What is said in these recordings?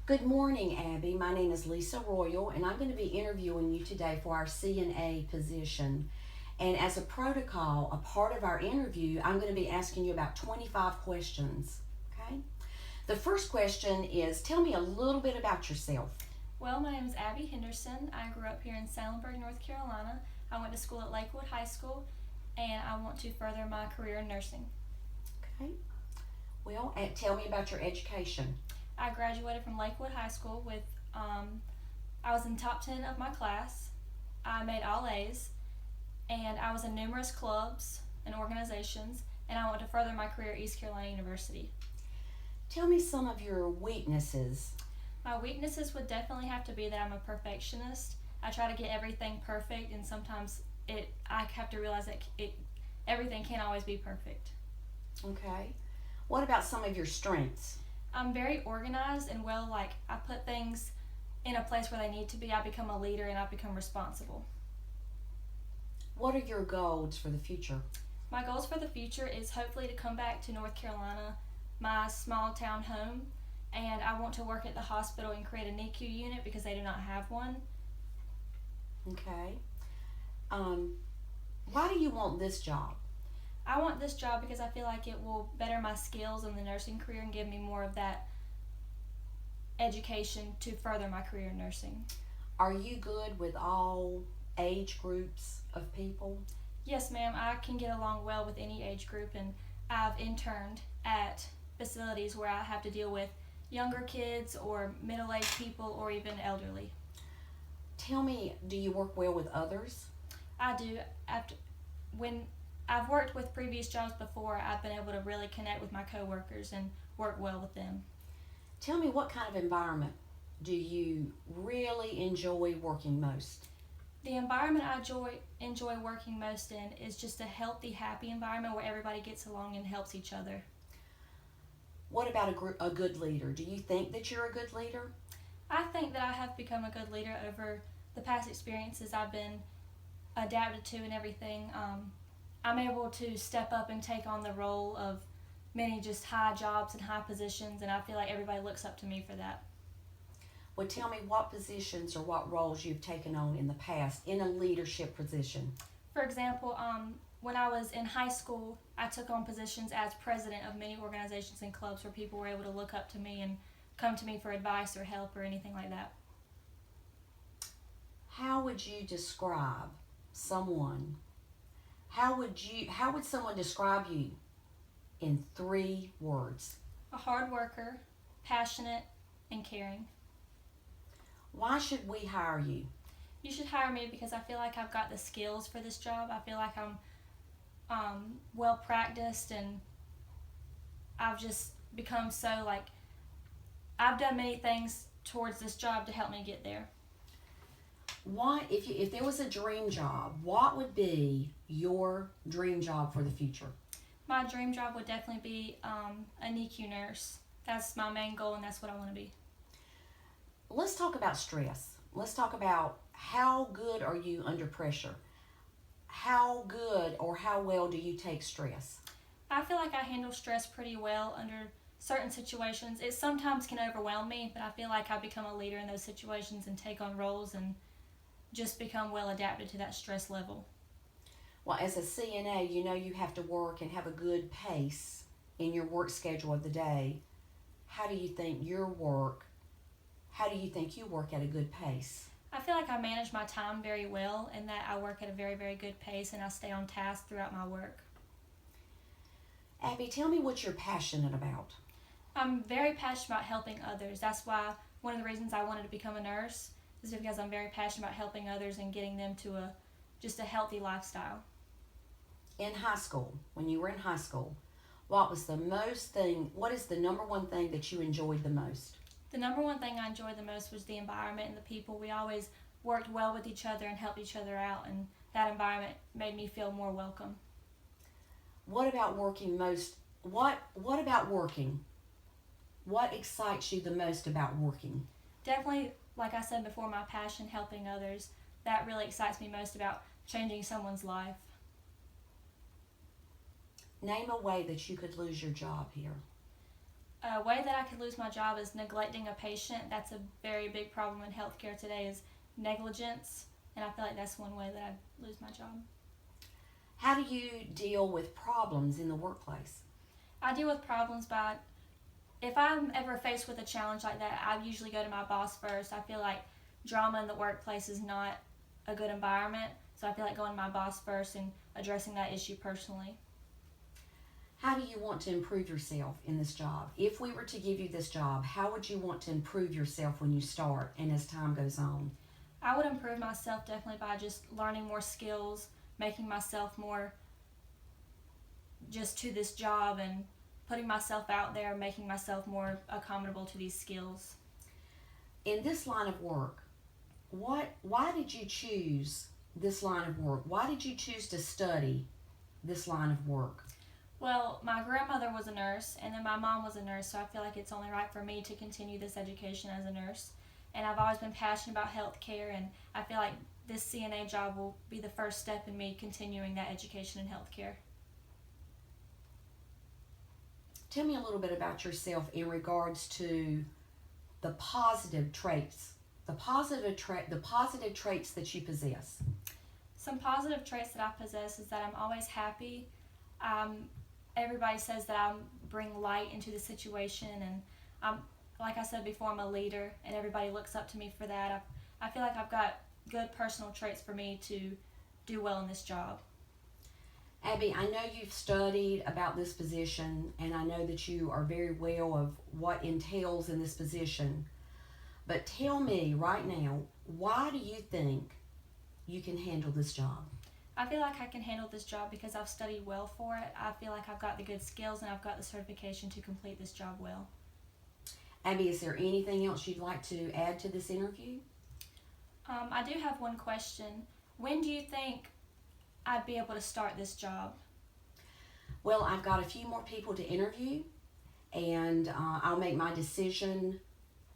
Good morning, Abby. My name is Lisa Royal, and I'm going to be interviewing you today for our CNA position. And as a protocol, a part of our interview, I'm going to be asking you about 25 questions. Okay? The first question is, tell me a little bit about yourself. Well, my name is Abby Henderson. I grew up here in Salenburg, North Carolina. I went to school at Lakewood High School, and I want to further my career in nursing. Okay? Well, tell me about your education. I graduated from Lakewood High School with, I was in top 10 of my class. I made all A's, and I was in numerous clubs and organizations, and I want to further my career at East Carolina University. Tell me some of your weaknesses. My weaknesses would definitely have to be that I'm a perfectionist. I try to get everything perfect, and sometimes I have to realize that everything can't always be perfect. Okay? What about some of your strengths? I'm very organized and I put things in a place where they need to be. I become a leader and I become responsible. What are your goals for the future? My goals for the future is hopefully to come back to North Carolina, my small town home, and I want to work at the hospital and create a NICU unit because they do not have one. Okay. Why do you want this job? I want this job because I feel like it will better my skills in the nursing career and give me more of that education to further my career in nursing. Are you good with all age groups of people? Yes, ma'am, I can get along well with any age group, and I've interned at facilities where I have to deal with younger kids or middle-aged people or even elderly. Tell me, do you work well with others? I do. When I've worked with previous jobs before, I've been able to really connect with my coworkers and work well with them. Tell me, what kind of environment do you really enjoy working most? The environment I enjoy working most in is just a healthy, happy environment where everybody gets along and helps each other. What about a good leader? Do you think that you're a good leader? I think that I have become a good leader over the past experiences I've been adapted to and everything. I'm able to step up and take on the role of many just high jobs and high positions, and I feel like everybody looks up to me for that. Well, tell me what positions or what roles you've taken on in the past in a leadership position. For example, when I was in high school, I took on positions as president of many organizations and clubs where people were able to look up to me and come to me for advice or help or anything like that. How would you describe someone? How would someone describe you in 3 words? A hard worker, passionate, and caring. Why should we hire you? You should hire me because I feel like I've got the skills for this job. I feel like I'm well practiced, and I've just become I've done many things towards this job to help me get there. If there was a dream job, what would be your dream job for the future? My dream job would definitely be a NICU nurse. That's my main goal, and that's what I want to be. Let's talk about stress. Let's talk about how good are you under pressure? How good or how well do you take stress? I feel like I handle stress pretty well under certain situations. It sometimes can overwhelm me, but I feel like I become a leader in those situations and take on roles and just become well adapted to that stress level. Well, as a CNA, you know you have to work and have a good pace in your work schedule of the day. How do you think you work at a good pace? I feel like I manage my time very well and that I work at a very, very good pace and I stay on task throughout my work. Abby, tell me what you're passionate about. I'm very passionate about helping others. That's why one of the reasons I wanted to become a nurse is because I'm very passionate about helping others and getting them to just a healthy lifestyle. In high school, when you were in high school, what is the number one thing that you enjoyed the most? The number one thing I enjoyed the most was the environment and the people. We always worked well with each other and helped each other out, and that environment made me feel more welcome. What about working? What excites you the most about working? Definitely, like I said before, my passion helping others. That really excites me most about changing someone's life. Name a way that you could lose your job here. A way that I could lose my job is neglecting a patient. That's a very big problem in healthcare today is negligence, and I feel like that's one way that I'd lose my job. How do you deal with problems in the workplace? I deal with problems by, if I'm ever faced with a challenge like that, I usually go to my boss first. I feel like drama in the workplace is not a good environment, so I feel like going to my boss first and addressing that issue personally. How do you want to improve yourself in this job? If we were to give you this job, how would you want to improve yourself when you start and as time goes on? I would improve myself definitely by just learning more skills, making myself more just to this job and putting myself out there, making myself more accommodable to these skills. In this line of work, why did you choose this line of work? Why did you choose to study this line of work? Well, my grandmother was a nurse, and then my mom was a nurse, so I feel like it's only right for me to continue this education as a nurse. And I've always been passionate about healthcare, and I feel like this CNA job will be the first step in me continuing that education in healthcare. Tell me a little bit about yourself in regards to the positive traits, the positive traits that you possess. Some positive traits that I possess is that I'm always happy. Everybody says that I bring light into the situation, and like I said before, I'm a leader, and everybody looks up to me for that. I feel like I've got good personal traits for me to do well in this job. Abby, I know you've studied about this position, and I know that you are very well of what entails in this position. But tell me right now, why do you think you can handle this job? I feel like I can handle this job because I've studied well for it. I feel like I've got the good skills and I've got the certification to complete this job well. Abby, is there anything else you'd like to add to this interview? I do have one question. When do you think I'd be able to start this job? Well, I've got a few more people to interview, and I'll make my decision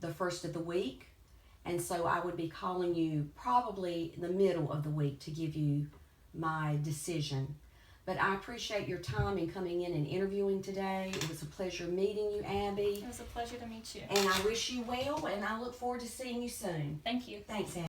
the first of the week. And so I would be calling you probably the middle of the week to give you my decision. But I appreciate your time in coming in and interviewing today. It was a pleasure meeting you, Abby. It was a pleasure to meet you. And I wish you well, and I look forward to seeing you soon. Thank you. Thanks, Abby.